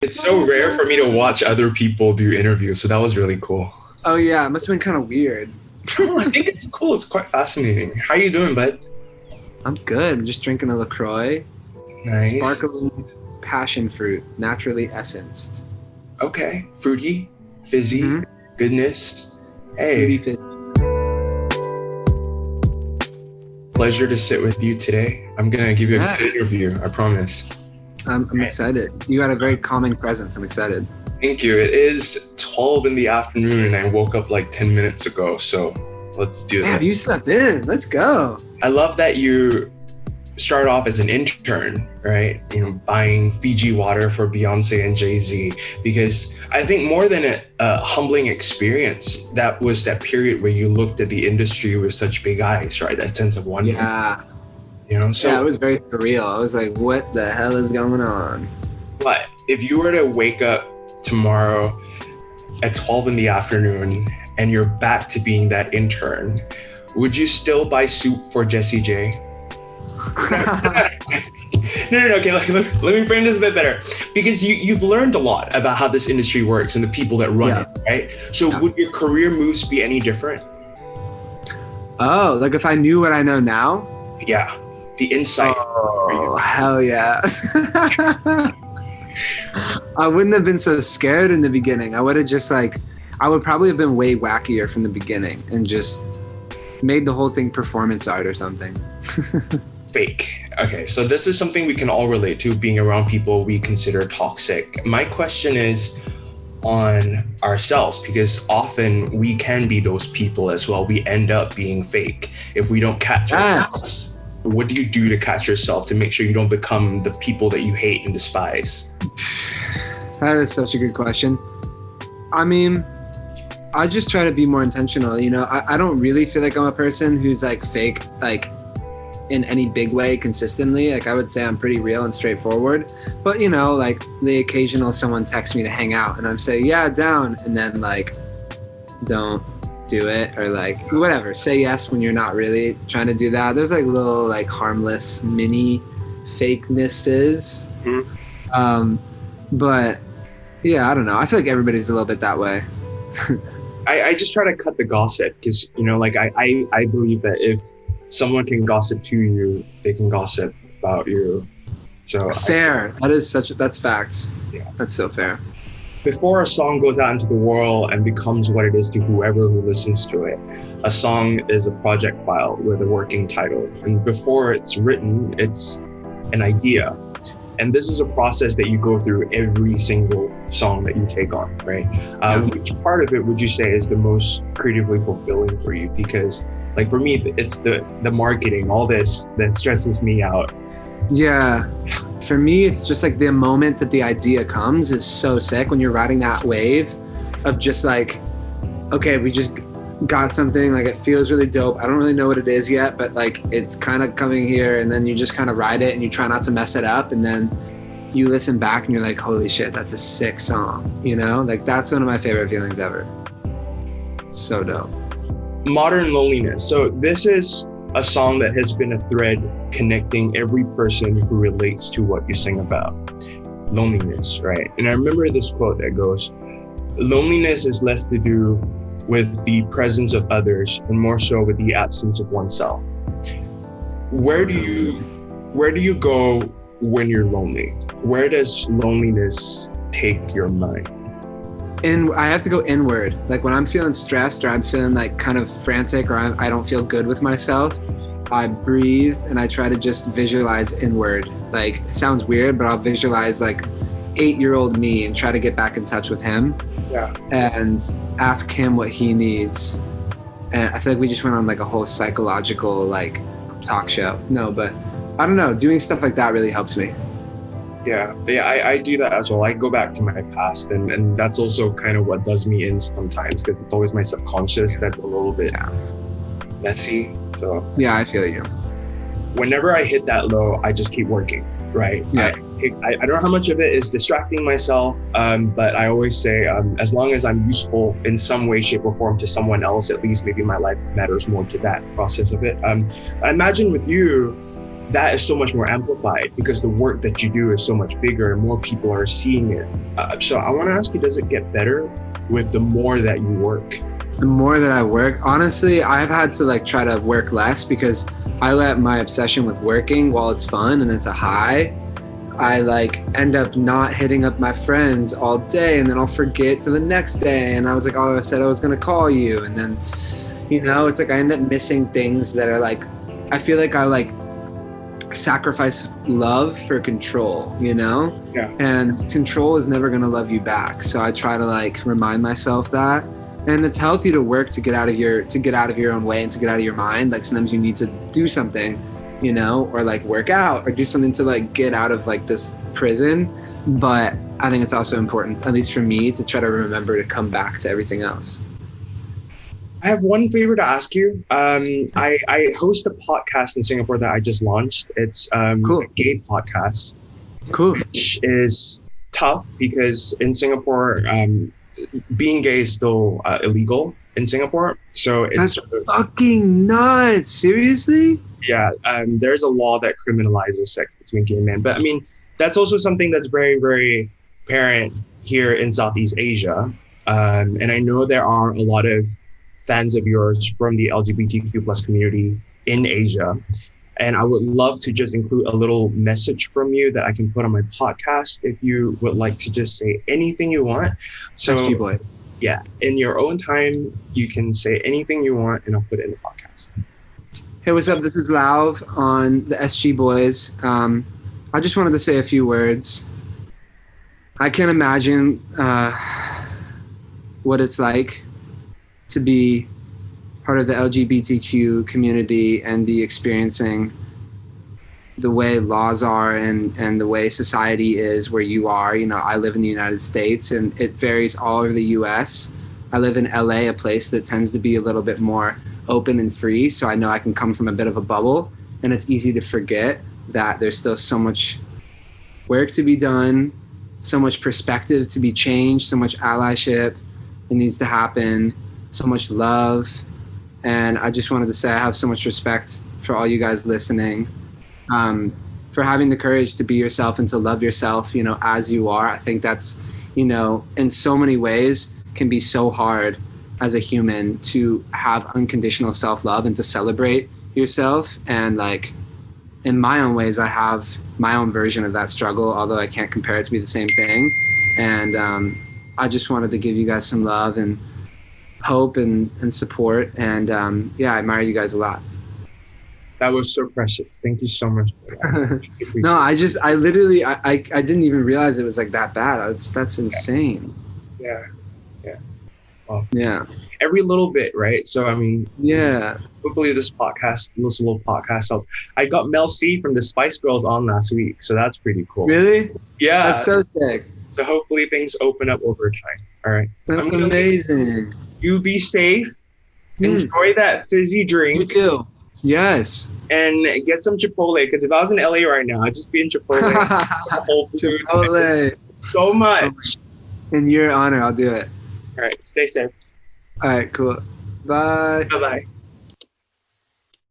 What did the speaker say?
It's so rare for me to watch other people do interviews, so that was really cool. Oh yeah, it must have been kind of weird. Oh, I think it's cool. It's quite fascinating. How you doing, bud? I'm good. I'm just drinking a LaCroix, Nice. sparkling passion fruit, naturally essenced. Okay. Fruity, fizzy, Mm-hmm. goodness. Fruity Hey, fit. pleasure to sit with you today. I'm gonna give you a Yeah, good interview, I promise. I'm excited. You got a very calming presence. I'm excited. Thank you. It is 12 in the afternoon and I woke up like 10 minutes ago, so let's do Damn, that. you slept in. Let's go. I love that you started off as an intern, right? You know, buying Fiji water for Beyonce and Jay-Z, because I think more than a humbling experience, that was that period where you looked at the industry with such big eyes, right? That sense of wonder, Yeah. you know? Yeah, it So was very surreal. I was like, what the hell is going on? what, if you were to wake up tomorrow at 12 in the afternoon and you're back to being that intern, would you still buy soup for Jessie J? No. Okay, let me frame this a bit better. Because you've learned a lot about how this industry works and the people that run Yeah. it, right? So Yeah. would your career moves be any different? Oh, like if I knew what I know now? Yeah, the insight. Oh, hell yeah. I wouldn't have been so scared in the beginning. I would have just I would probably have been way wackier from the beginning and just made the whole thing performance art or something. Fake. Okay, so this is something we can all relate to, being around people we consider toxic. My question is on ourselves, because often we can be those people as well. We end up being fake if we don't catch ourselves. What do you do to catch yourself to make sure you don't become the people that you hate and despise? That is such a good question. I mean, I just try to be more intentional. You know, I don't really feel like I'm a person who's like fake, like in any big way consistently. Like I would say I'm pretty real and straightforward. But you know, like the occasional someone texts me to hang out and I'm saying, yeah, down. And then like, don't do it, or like whatever, say yes when you're not really trying to do that. There's like little like harmless mini fakenesses. But yeah, I don't know. I feel like everybody's a little bit that way. I just try to cut the gossip because, you know, like I believe that if someone can gossip to you, they can gossip about you. So Fair. That's facts. Yeah. That's so fair. Before a song goes out into the world and becomes what it is to whoever who listens to it, a song is a project file with a working title. And before it's written, it's an idea. And this is a process that you go through every single song that you take on, right? Which part of it would you say is the most creatively fulfilling for you? Because like for me, it's the marketing, all this that stresses me out. Yeah. For me, it's just like the moment that the idea comes is so sick when you're riding that wave of just like, okay, we just got something, like it feels really dope. I don't really know what it is yet, but like it's kind of coming here, and then you just kind of ride it and you try not to mess it up, and then you listen back and you're like, holy shit, that's a sick song, you know? Like that's one of my favorite feelings ever. So dope. Modern Loneliness. So this is a song that has been a thread connecting every person who relates to what you sing about. Loneliness, right? And I remember this quote that goes, loneliness is less to do with the presence of others and more so with the absence of oneself. Where do you go when you're lonely? Where does loneliness take your mind? And I have to go inward. Like when I'm feeling stressed or I'm feeling like kind of frantic or I don't feel good with myself, I breathe and I try to just visualize inward. Like it sounds weird, but I'll visualize like 8-year-old me and try to get back in touch with him. Yeah. And ask him what he needs. And I feel like we just went on like a whole psychological like talk show. No, but I don't know. Doing stuff like that really helps me. Yeah, I do that as well. I go back to my past, and that's also kind of what does me in sometimes, because it's always my subconscious that's a little bit messy. So yeah, I feel you. Whenever I hit that low, I just keep working, right? Yeah. I don't know how much of it is distracting myself, but I always say, as long as I'm useful in some way, shape, or form to someone else, at least maybe my life matters more to that process of it. I imagine with you, that is so much more amplified because the work that you do is so much bigger and more people are seeing it. So I want to ask you, does it get better with the more that you work? The more that I work, honestly, I've had to like try to work less because I let my obsession with working, while it's fun and it's a high, I like end up not hitting up my friends all day, and then I'll forget to the next day. And I was like, oh, I said I was going to call you. And then, you know, it's like I end up missing things that are like, I feel like I like sacrifice love for control, you know? Yeah. And control is never going to love you back. So I try to like remind myself that. And it's healthy to work to get out of your own way and to get out of your mind. Like sometimes you need to do something, you know, or like work out or do something to like get out of like this prison. But I think it's also important, at least for me, to try to remember to come back to everything else. I have one favor to ask you. I host a podcast in Singapore that I just launched. It's Cool. a gay podcast. Cool. Which is tough because in Singapore, being gay is still illegal in Singapore. So it's That's fucking nuts. Seriously? yeah, there's a law that criminalizes sex between gay men. But I mean, that's also something that's very, very apparent here in Southeast Asia. And I know there are a lot of fans of yours from the LGBTQ plus community in Asia. And I would love to just include a little message from you that I can put on my podcast if you would like to just say anything you want. So, SG boy. Yeah, in your own time, you can say anything you want and I'll put it in the podcast. Hey, what's up? This is Lauv on the SG Boys. I just wanted to say a few words. I can't imagine what it's like to be part of the LGBTQ community and be experiencing the way laws are and the way society is where you are. You know, I live in the United States and it varies all over the US. I live in LA, a place that tends to be a little bit more open and free. So I know I can come from a bit of a bubble, and it's easy to forget that there's still so much work to be done, so much perspective to be changed, so much allyship that needs to happen, so much love. And I just wanted to say I have so much respect for all you guys listening, for having the courage to be yourself and to love yourself, you know, as you are. I think that's, you know, in so many ways can be so hard as a human to have unconditional self-love and to celebrate yourself. And like, in my own ways, I have my own version of that struggle, although I can't compare it to be the same thing. And I just wanted to give you guys some love and hope and support. And yeah, I admire you guys a lot. That was so precious. Thank you so much for that. No, I didn't even realize it was like that bad. That's insane. Yeah. Well, Yeah. every little bit, right? So, I mean, Yeah. hopefully this little podcast helps. I got Mel C from the Spice Girls on last week, so that's pretty cool. Really? Yeah. That's so sick. So hopefully things open up over time. All right. That's amazing. You be safe. Enjoy that fizzy drink. You too. Yes. And get some Chipotle, because if I was in LA right now, I'd just be in Chipotle. Whole Foods. Chipotle. So much. In your honor, I'll do it. All right. Stay safe. All right, cool. Bye. Bye-bye.